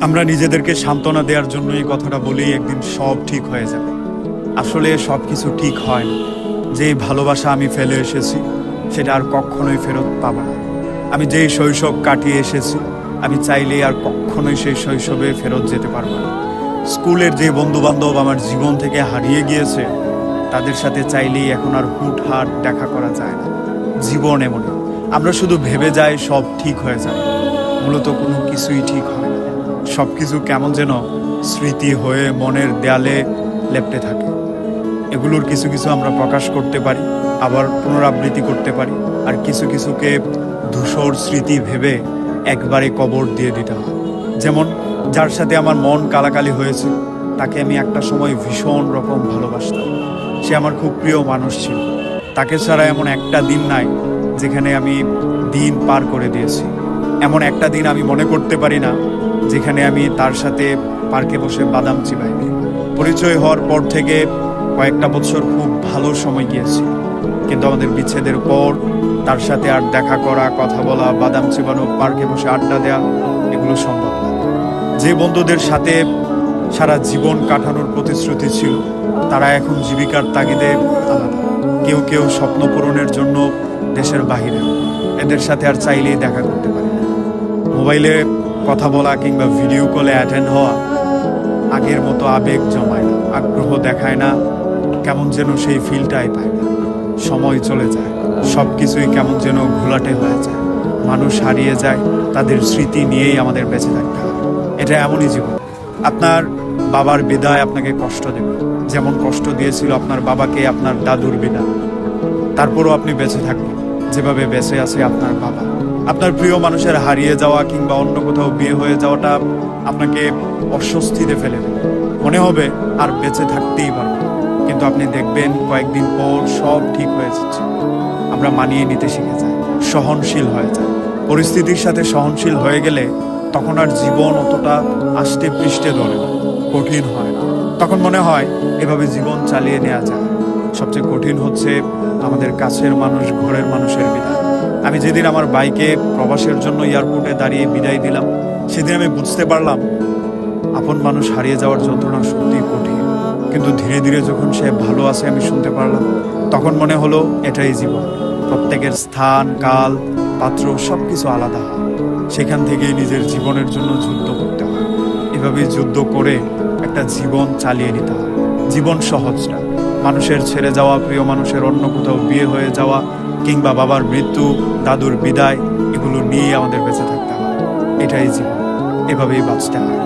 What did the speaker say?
আমরা নিজেদেরকে সান্ত্বনা দেওয়ার জন্য এই কথাটা বলেই একদিন সব ঠিক হয়ে যাবে। আসলে সব কিছু ঠিক হয় না। যেই ভালোবাসা আমি ফেলে এসেছি সেটা আর কখনোই ফেরত পাবো না। আমি যেই শৈশব কাটিয়ে এসেছি আমি চাইলেই আর কখনোই সেই শৈশবে ফেরত যেতে পারবো না। স্কুলের যে বন্ধুবান্ধব আমার জীবন থেকে হারিয়ে গিয়েছে তাদের সাথে চাইলেই এখন আর হুটহাট দেখা করা যায় না। জীবন এমনই, আমরা শুধু ভেবে যাই সব ঠিক হয়ে যায়, মূলত কোনো কিছুই ঠিক হয় না। সব কিছু কেমন যেন স্মৃতি হয়ে মনের দেয়ালে লেপ্টে থাকে। এগুলোর কিছু কিছু আমরা প্রকাশ করতে পারি, আবার পুনরাবৃত্তি করতে পারি, আর কিছু কিছুকে ধূসর স্মৃতি ভেবে একবারে কবর দিয়ে দিতে হয়। যেমন যার সাথে আমার মন কালাকালি হয়েছে তাকে আমি একটা সময় ভীষণ রকম ভালোবাসতাম। সে আমার খুব প্রিয় মানুষ ছিল। তাকে ছাড়া এমন একটা দিন নাই যেখানে আমি দিন পার করে দিয়েছি। এমন একটা দিন আমি মনে করতে পারি না যেখানে আমি তার সাথে পার্কে বসে বাদাম চিবাইনি। পরিচয় হওয়ার পর থেকে কয়েকটা বছর খুব ভালো সময় গিয়েছে, কিন্তু আমাদের বিচ্ছেদের পর তার সাথে আর দেখা করা, কথা বলা, বাদাম চিবানো, পার্কে বসে আড্ডা দেওয়া এগুলো সম্ভব না। যে বন্ধুদের সাথে সারা জীবন কাটানোর প্রতিশ্রুতি ছিল তারা এখন জীবিকার তাগিদে আলাদা। কেউ কেউ স্বপ্ন পূরণের জন্য দেশের বাহিরে, এদের সাথে আর চাইলেই দেখা করতে পারি না। মোবাইলে কথা বলা কিংবা ভিডিও কলে অ্যাটেন্ড হওয়া আগের মতো আবেগ জমায় না, আগ্রহ দেখায় না, কেমন যেন সেই ফিলটাই পায় না। সময় চলে যায়, সব কিছুই কেমন যেন ঘোলাটে হয়ে যায়, মানুষ হারিয়ে যায়, তাদের স্মৃতি নিয়েই আমাদের বেঁচে থাকতে হয়। এটা এমনই জীবন। আপনার বাবার বিদায় আপনাকে কষ্ট দেবে, যেমন কষ্ট দিয়েছিল আপনার বাবাকে আপনার দাদুর বিদায়। তারপরও আপনি বেঁচে থাকবেন যেভাবে বেঁচে আছে আপনার বাবা। আপনার প্রিয় মানুষের হারিয়ে যাওয়া কিংবা অন্য কোথাও বিয়ে হয়ে যাওয়াটা আপনাকে অস্বস্তিতে ফেলে দেবে। মনে হবে আর বেঁচে থাকতেই পারবেন, কিন্তু আপনি দেখবেন কয়েকদিন পর সব ঠিক হয়ে যাচ্ছে। আমরা মানিয়ে নিতে শিখে যাই, সহনশীল হয়ে যায়। পরিস্থিতির সাথে সহনশীল হয়ে গেলে তখন আর জীবন অতটা আষ্টে পৃষ্ঠে ধরে না, কঠিন হয় না। তখন মনে হয় এভাবে জীবন চালিয়ে নেওয়া যায়। সবচেয়ে কঠিন হচ্ছে আমাদের কাছের মানুষ, ঘরের মানুষের বিদায়। আমি যেদিন আমার বাইকে প্রবাসের জন্য এয়ারপোর্টে দাঁড়িয়ে বিদায় দিলাম, সেদিন আমি বুঝতে পারলাম আপন মানুষ হারিয়ে যাওয়ার যন্ত্রণা সত্যিই কঠিন। কিন্তু ধীরে ধীরে যখন সে ভালো আছে আমি শুনতে পারলাম, তখন মনে হলো এটাই জীবন। প্রত্যেকের স্থান, কাল, পাত্র সব কিছু আলাদা হয়। সেখান থেকেই নিজের জীবনের জন্য যুদ্ধ করতে হয়। এভাবেই যুদ্ধ করে একটা জীবন চালিয়ে নিতে হয়। জীবন সহজ না। মানুষের ছেড়ে যাওয়া, প্রিয় মানুষের অন্য কোথাও বিয়ে হয়ে যাওয়া কিংবা বাবার মৃত্যু, দাদুর বিদায়, এগুলো নিয়েই আমাদের বেঁচে থাকতে হয়। এটাই জীবন, এভাবেই বাঁচতে হয়।